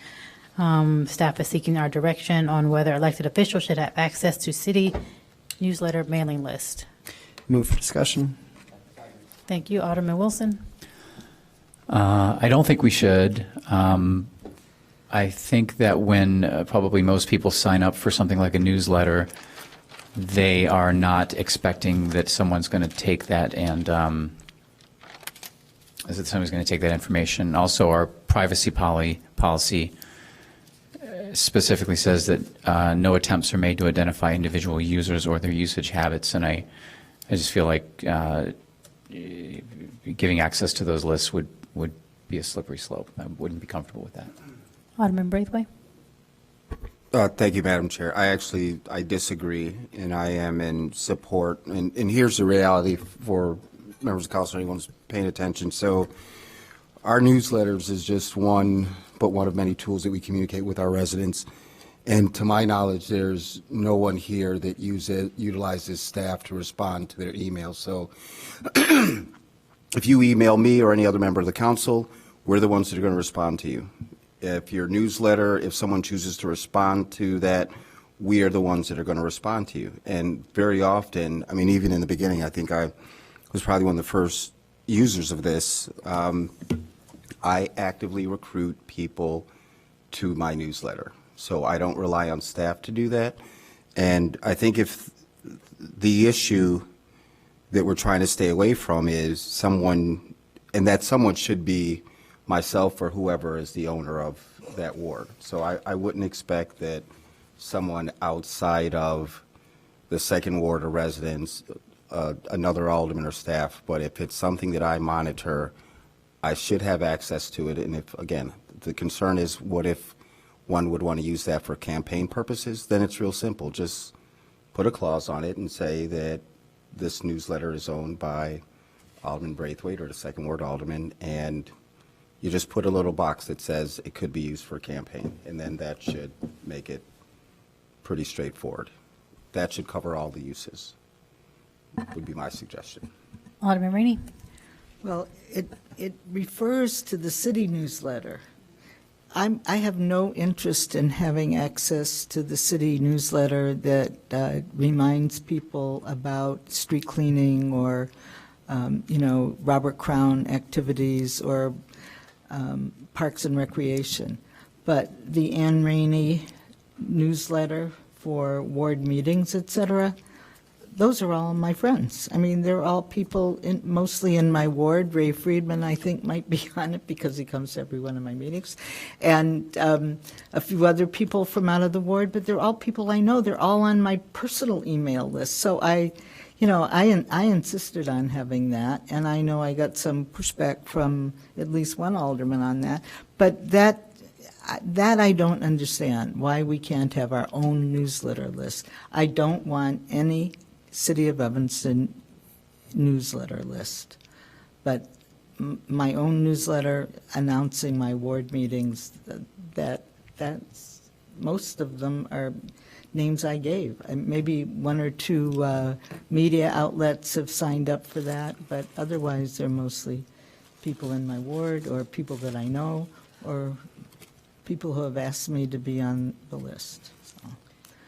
Staff is seeking our direction on whether elected officials should have access to city newsletter mailing list. Move for discussion. Thank you, Alderman Wilson. I don't think we should. I think that when probably most people sign up for something like a newsletter, they are not expecting that someone's going to take that and somebody's going to take that information. Also, our privacy policy specifically says that no attempts are made to identify individual users or their usage habits, and I just feel like giving access to those lists would be a slippery slope. I wouldn't be comfortable with that. Alderman Braithwaite. Thank you, Madam Chair. I disagree, and I am in support. And here's the reality for members of council, anyone who's paying attention. So our newsletters is just one of many tools that we communicate with our residents. And to my knowledge, there's no one here that utilizes staff to respond to their emails. So if you email me or any other member of the council, we're the ones that are going to respond to you. If your newsletter, if someone chooses to respond to that, we are the ones that are going to respond to you. And very often, I mean, even in the beginning, I think I was probably one of the first users of this. I actively recruit people to my newsletter. So I don't rely on staff to do that. And I think if the issue that we're trying to stay away from is someone, and that someone should be myself or whoever is the owner of that ward. So I wouldn't expect that someone outside of the second ward or residents, another alderman or staff, but if it's something that I monitor, I should have access to it. And if, again, the concern is what if one would want to use that for campaign purposes, then it's real simple. Just put a clause on it and say that this newsletter is owned by Alderman Braithwaite or the second ward alderman, and you just put a little box that says it could be used for campaign, and then that should make it pretty straightforward. That should cover all the uses, would be my suggestion. Alderman Rainey? Well, it refers to the city newsletter. I have no interest in having access to the city newsletter that reminds people about street cleaning or, Robert Crown activities or Parks and Recreation. But the Ann Rainey newsletter for ward meetings, et cetera, those are all my friends. I mean, they're all people mostly in my ward. Ray Friedman, I think, might be on it because he comes to every one of my meetings. And a few other people from out of the ward, but they're all people I know. They're all on my personal email list. So I insisted on having that, and I know I got some pushback from at least one alderman on that. But that I don't understand, why we can't have our own newsletter list. I don't want any City of Evanston newsletter list, but my own newsletter announcing my ward meetings, that's most of them are names I gave. Maybe one or two media outlets have signed up for that, but otherwise they're mostly people in my ward or people that I know or people who have asked me to be on the list.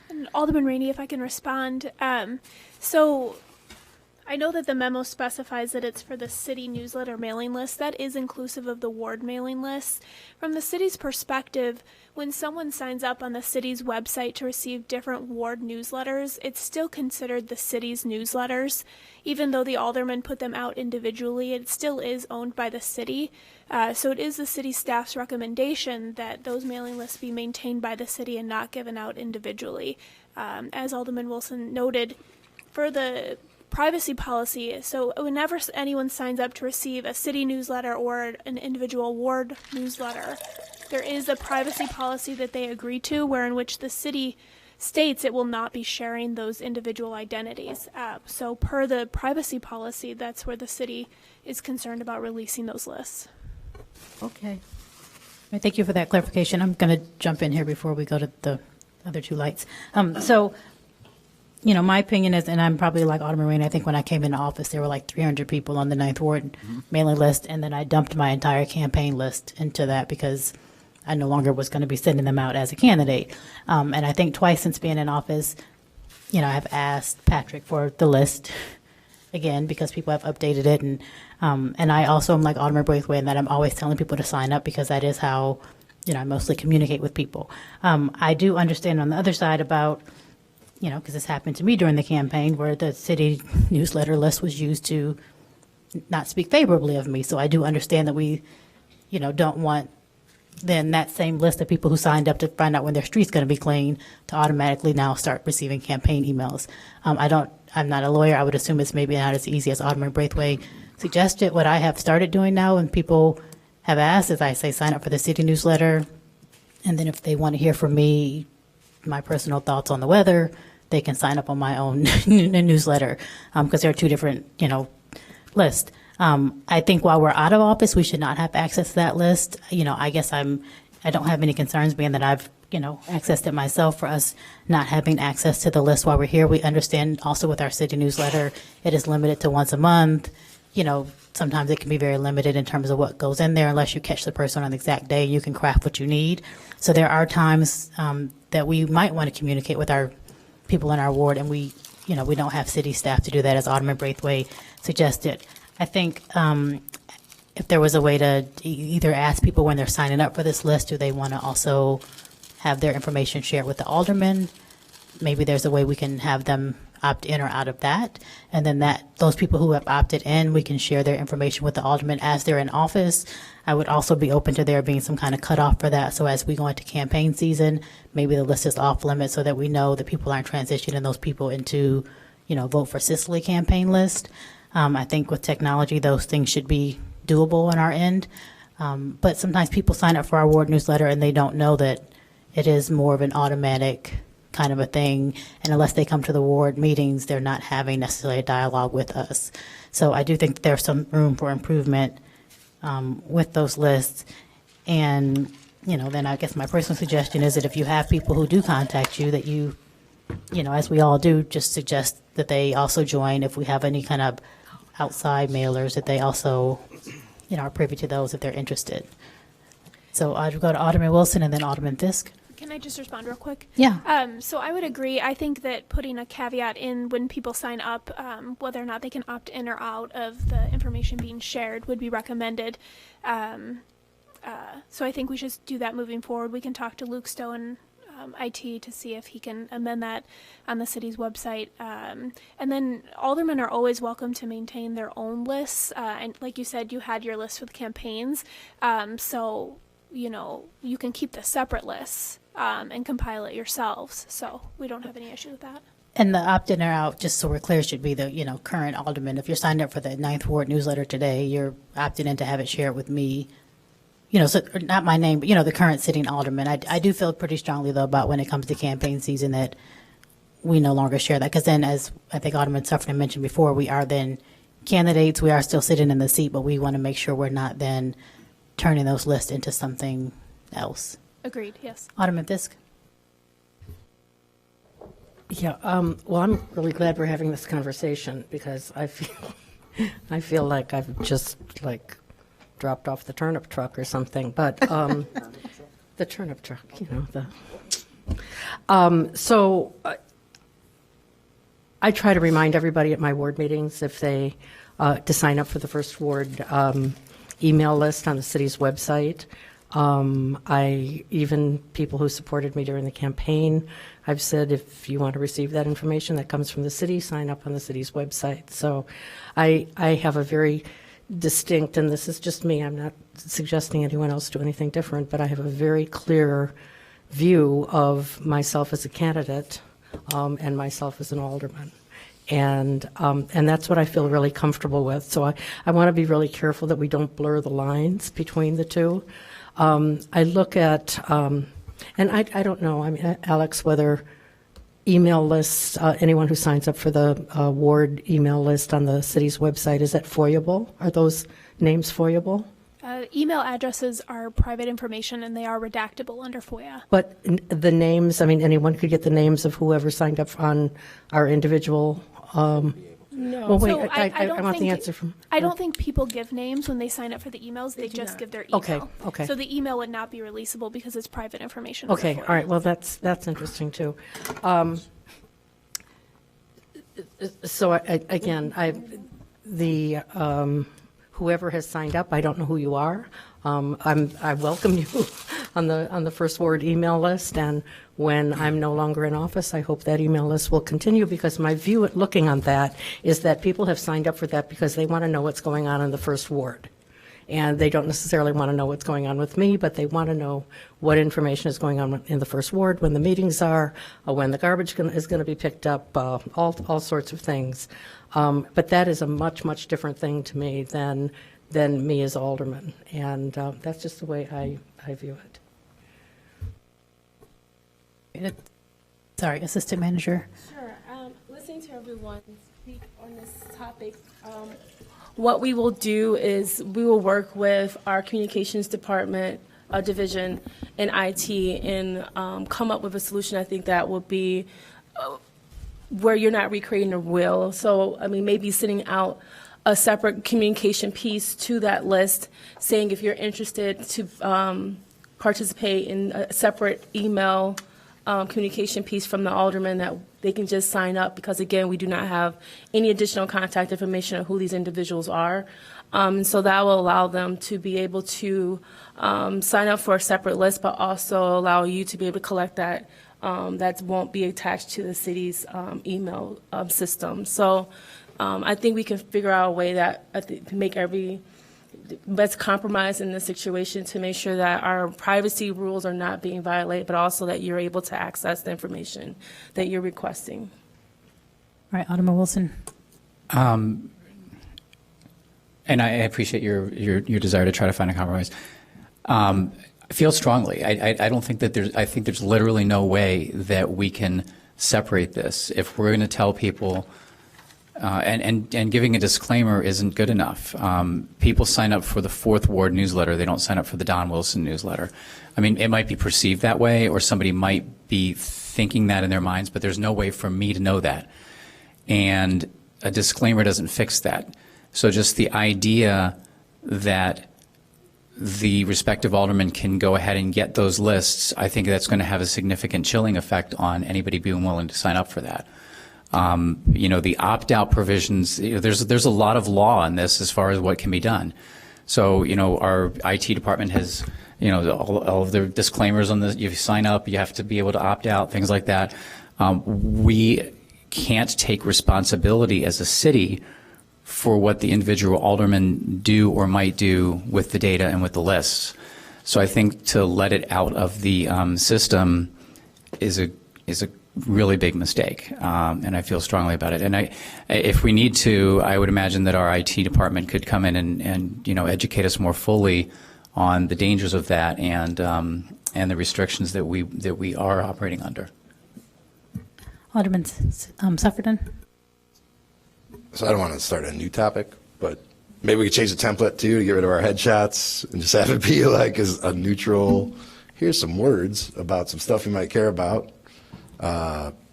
And Alderman Rainey, if I can respond. So I know that the memo specifies that it's for the city newsletter mailing list. That is inclusive of the ward mailing list. From the city's perspective, when someone signs up on the city's website to receive different ward newsletters, it's still considered the city's newsletters. Even though the aldermen put them out individually, it still is owned by the city. So it is the city staff's recommendation that those mailing lists be maintained by the city and not given out individually. As Alderman Wilson noted, for the privacy policy, so whenever anyone signs up to receive a city newsletter or an individual ward newsletter, there is a privacy policy that they agree to, in which the city states it will not be sharing those individual identities. So per the privacy policy, that's where the city is concerned about releasing those lists. Okay. Thank you for that clarification. I'm going to jump in here before we go to the other two lights. My opinion is, and I'm probably like Alderman Rainey, I think when I came into office, there were like 300 people on the 9th Ward mailing list, and then I dumped my entire campaign list into that because I no longer was going to be sending them out as a candidate. And I think twice since being in office, I've asked Patrick for the list again because people have updated it. And I also am like Alderman Braithwaite in that I'm always telling people to sign up because that is how, I mostly communicate with people. I do understand on the other side about, because this happened to me during the campaign where the city newsletter list was used to not speak favorably of me. So I do understand that we, don't want then that same list of people who signed up to find out when their street's going to be clean to automatically now start receiving campaign emails. I'm not a lawyer. I would assume it's maybe not as easy as Alderman Braithwaite suggested. What I have started doing now when people have asked is I say sign up for the city newsletter. And then if they want to hear from me, my personal thoughts on the weather, they can sign up on my own newsletter because there are two different, lists. I think while we're out of office, we should not have access to that list. I guess I don't have any concerns being that I've, accessed it myself for us not having access to the list while we're here. We understand also with our city newsletter, it is limited to once a month. Sometimes it can be very limited in terms of what goes in there unless you catch the person on the exact day. You can craft what you need. So there are times that we might want to communicate with our people in our ward, and we don't have city staff to do that, as Alderman Braithwaite suggested. I think if there was a way to either ask people when they're signing up for this list, do they want to also have their information shared with the aldermen? Maybe there's a way we can have them opt in or out of that. And then those people who have opted in, we can share their information with the aldermen as they're in office. I would also be open to there being some kind of cutoff for that. So as we go into campaign season, maybe the list is off limits so that we know that people aren't transitioning those people into, Vote for Cicely campaign list. I think with technology, those things should be doable on our end. But sometimes people sign up for our ward newsletter and they don't know that, it is more of an automatic kind of a thing. And unless they come to the ward meetings, they're not having necessarily a dialogue with us. So I do think there's some room for improvement with those lists. And, then I guess my personal suggestion is that if you have people who do contact you, that you, as we all do, just suggest that they also join. If we have any kind of outside mailers, that they also, are privy to those if they're interested. So I'd go to Alderman Wilson and then Alderman Fisk. Can I just respond real quick? Yeah. So I would agree. I think that putting a caveat in when people sign up, whether or not they can opt in or out of the information being shared would be recommended. So I think we should do that moving forward. We can talk to Luke Stone, IT, to see if he can amend that on the city's website. And then aldermen are always welcome to maintain their own lists. And like you said, you had your list for the campaigns. So, you can keep the separate lists and compile it yourselves. So we don't have any issue with that. And the opt-in or out, just so we're clear, should be the, current alderman. If you're signed up for the 9th Ward newsletter today, you're opting in to have it shared with me. So not my name, but, the current sitting alderman. I do feel pretty strongly, though, about when it comes to campaign season that we no longer share that. Because then, as I think Alderman Sufferton mentioned before, we are then candidates. We are still sitting in the seat, but we want to make sure we're not then turning those lists into something else. Agreed, yes. Alderman Fisk. Yeah, well, I'm really glad we're having this conversation because I feel like I've just dropped off the turnip truck or something, but the turnip truck, so I try to remind everybody at my ward meetings if they to sign up for the First Ward email list on the city's website. Even people who supported me during the campaign, I've said if you want to receive that information that comes from the city, sign up on the city's website. So I have a very distinct, and this is just me, I'm not suggesting anyone else do anything different, but I have a very clear view of myself as a candidate and myself as an alderman. And that's what I feel really comfortable with. So I want to be really careful that we don't blur the lines between the two. I look at, and I don't know, I mean, Alex, whether email lists, anyone who signs up for the ward email list on the city's website, is that FOIable? Are those names FOIable? Email addresses are private information and they are redactable under FOIA. But the names, I mean, anyone could get the names of whoever signed up on our individual. No. Well, wait, So I don't want the think- answer from. I don't think people give names when they sign up for the emails. They just give their email. Okay, okay. So the email would not be releasable because it's private information. under Okay, FOIA. all right, well, that's interesting, too. So whoever has signed up, I don't know who you are. I welcome you on the First Ward email list, and when I'm no longer in office, I hope that email list will continue, because my view at looking on that is that people have signed up for that because they want to know what's going on in the First Ward. And they don't necessarily want to know what's going on with me, but they want to know what information is going on in the First Ward, when the meetings are, when the garbage is going to be picked up, all sorts of things. But that is a much, much different thing to me than me as alderman. And that's just the way I view it. Sorry, Assistant Manager. Sure. Listening to everyone speak on this topic, what we will do is we will work with our communications department division and IT and come up with a solution. I think that will be where you're not recreating a wheel. So, I mean, maybe sending out a separate communication piece to that list, saying if you're interested to participate in a separate email communication piece from the alderman, that they can just sign up, because again, we do not have any additional contact information of who these individuals are. So that will allow them to be able to sign up for a separate list, but also allow you to be able to collect that that won't be attached to the city's email system. So I think we can figure out a way that to make best compromise in this situation to make sure that our privacy rules are not being violated, but also that you're able to access the information that you're requesting. All right, Alderman Wilson. And I appreciate your desire to try to find a compromise. I feel strongly. I don't think that I think there's literally no way that we can separate this. If we're going to tell people, and giving a disclaimer isn't good enough. People sign up for the Fourth Ward newsletter. They don't sign up for the Don Wilson newsletter. I mean, it might be perceived that way, or somebody might be thinking that in their minds, but there's no way for me to know that. And a disclaimer doesn't fix that. So just the idea that the respective aldermen can go ahead and get those lists, I think that's going to have a significant chilling effect on anybody being willing to sign up for that. The opt-out provisions, there's a lot of law in this as far as what can be done. So, our IT department has, all of their disclaimers on this. If you sign up, you have to be able to opt out, things like that. We can't take responsibility as a city for what the individual aldermen do or might do with the data and with the lists. So I think to let it out of the system is a really big mistake, and I feel strongly about it. And if we need to, I would imagine that our IT department could come in and educate us more fully on the dangers of that and the restrictions that we are operating under. Alderman Sufferton. So I don't want to start a new topic, but maybe we could change the template too to get rid of our headshots and just have it be like as a neutral, here's some words about some stuff you might care about.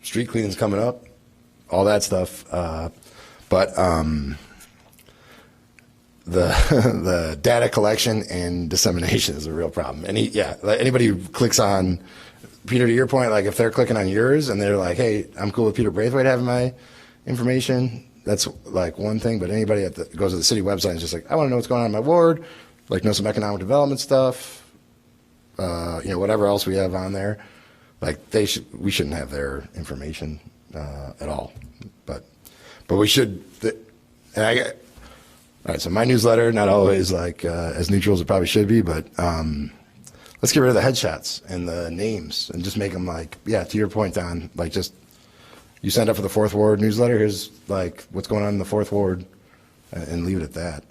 Street cleaning's coming up, all that stuff. But the data collection and dissemination is a real problem. Anybody who clicks on, Peter, to your point, like if they're clicking on yours and they're like, hey, I'm cool with Peter Braithwaite having my information, that's like one thing. But anybody that goes to the city website and is just like, I want to know what's going on in my ward, like know some economic development stuff, whatever else we have on there. Like we shouldn't have their information at all, but we should. All right. So my newsletter, not always like as neutral as it probably should be, but let's get rid of the headshots and the names and just make them like, to your point, Don, like just you signed up for the Fourth Ward newsletter. Here's like what's going on in the Fourth Ward, and leave it at that,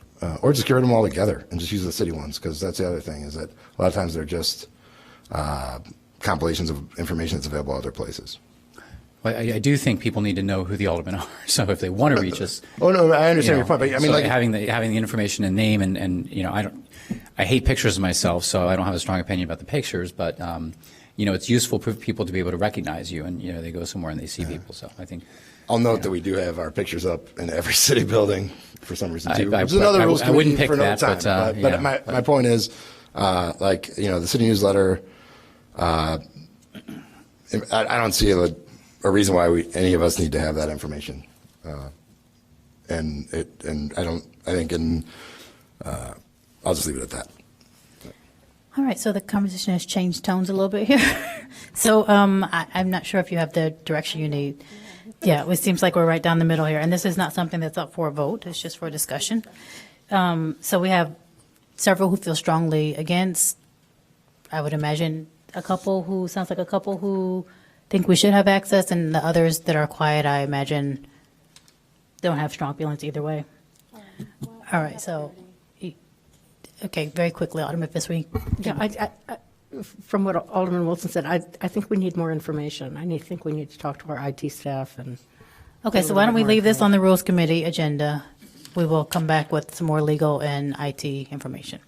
or just get rid of them all together and just use the city ones, because that's the other thing is that a lot of times they're just compilations of information that's available other places. Well, I do think people need to know who the aldermen are. So if they want to reach us. Oh no, I understand your point, but I mean, so like having the information and name and I hate pictures myself, so I don't have a strong opinion about the pictures, but it's useful for people to be able to recognize you, and they go somewhere and they see people. So I think. I'll note that we do have our pictures up in every city building for some reason too. I wouldn't pick for that, time, but my point is, the city newsletter. I don't see a reason why any of us need to have that information, I'll just leave it at that. All right, so the conversation has changed tones a little bit here. So I'm not sure if you have the direction you need. Yeah, it seems like we're right down the middle here, and this is not something that's up for a vote. It's just for discussion. So we have several who feel strongly against. I would imagine a couple who think we should have access, and the others that are quiet, I imagine, don't have strong feelings either way. All right, so, okay, very quickly, Alderman Fitzgerald. Yeah, from what Alderman Wilson said, I think we need more information. I think we need to talk to our IT staff and. Okay, so why don't we leave this on the Rules Committee agenda? We will come back with some more legal and IT information.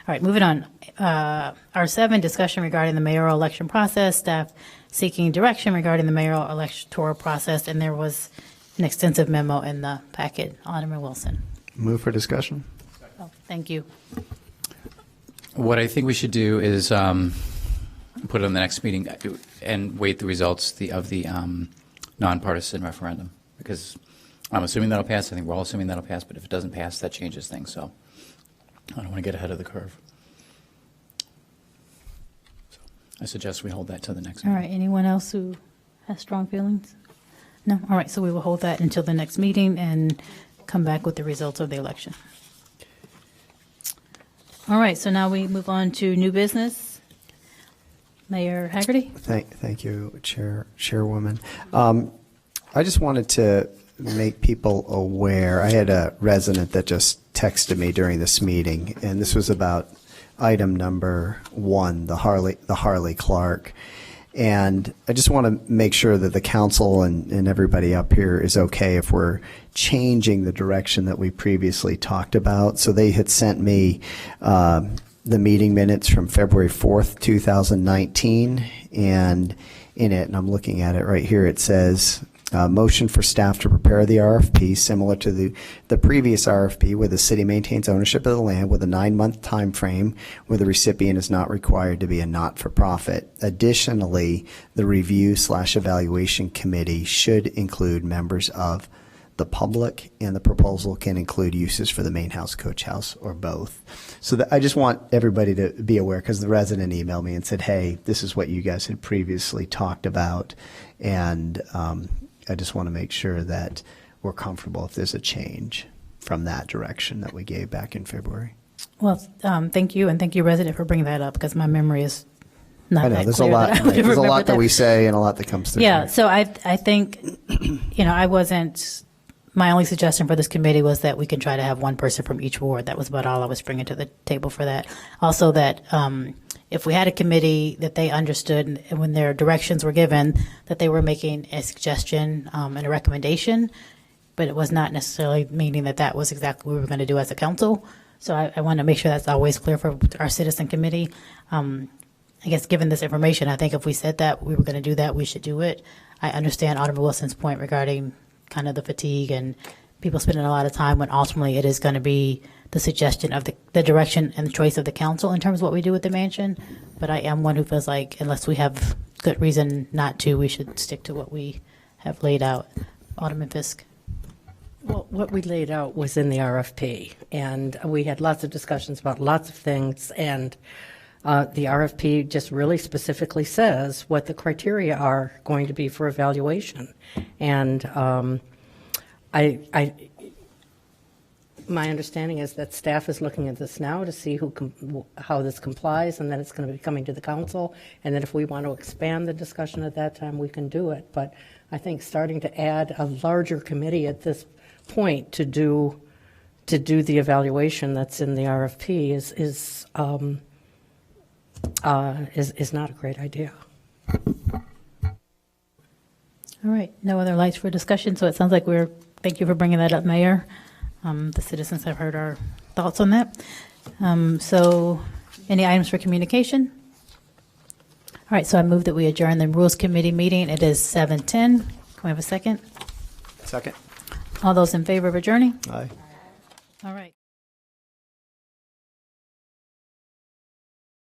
All right, moving on. R7, discussion regarding the mayoral election process, staff seeking direction regarding the mayoral electoral process, and there was an extensive memo in the packet. Alderman Wilson. Move for discussion. Oh, thank you. What I think we should do is put it on the next meeting and wait the results of the nonpartisan referendum, because I'm assuming that'll pass. I think we're all assuming that'll pass, but if it doesn't pass, that changes things. So I don't want to get ahead of the curve. So I suggest we hold that till the next All meeting. right, anyone else who has strong feelings? No? All right, so we will hold that until the next meeting and come back with the results of the election. All right, so now we move on to new business. Mayor Haggerty? Thank you, Chairwoman. I just wanted to make people aware. I had a resident that just texted me during this meeting, and this was about item number 1, the Harley Clark. And I just want to make sure that the council and everybody up here is okay if we're changing the direction that we previously talked about. So they had sent me the meeting minutes from February 4th, 2019, and in it, and I'm looking at it right here, it says, motion for staff to prepare the RFP similar to the previous RFP where the city maintains ownership of the land with a 9-month time frame where the recipient is not required to be a not-for-profit. Additionally, the review/evaluation committee should include members of the public, and the proposal can include uses for the main house, coach house, or both. So I just want everybody to be aware, because the resident emailed me and said, hey, this is what you guys had previously talked about, and I just want to make sure that we're comfortable if there's a change from that direction that we gave back in February. Well, thank you, and thank you, resident, for bringing that up, because my memory is not I know that there's clear a lot. that I would have There's a lot remembered that we say and a lot that comes through. Yeah, so I think, I wasn't, my only suggestion for this committee was that we can try to have one person from each ward. That was about all I was bringing to the table for that. Also that if we had a committee that they understood and when their directions were given, that they were making a suggestion and a recommendation, but it was not necessarily meaning that that was exactly what we were going to do as a council. So I want to make sure that's always clear for our citizen committee. I guess given this information, I think if we said that we were going to do that, we should do it. I understand Alderman Wilson's point regarding kind of the fatigue and people spending a lot of time when ultimately it is going to be the suggestion of the direction and the choice of the council in terms of what we do with the mansion. But I am one who feels like unless we have good reason not to, we should stick to what we have laid out. Alderman Fisk. Well, what we laid out was in the RFP, and we had lots of discussions about lots of things, and the RFP just really specifically says what the criteria are going to be for evaluation. And my understanding is that staff is looking at this now to see how this complies, and then it's going to be coming to the council. And then if we want to expand the discussion at that time, we can do it. But I think starting to add a larger committee at this point to do the evaluation that's in the RFP is not a great idea. All right, no other lights for discussion, so it sounds like thank you for bringing that up, Mayor. The citizens have heard our thoughts on that. So any items for communication? All right, so I move that we adjourn the Rules Committee meeting. It is 7:10. Can we have a second? Second. All those in favor of adjourning? Aye. All right.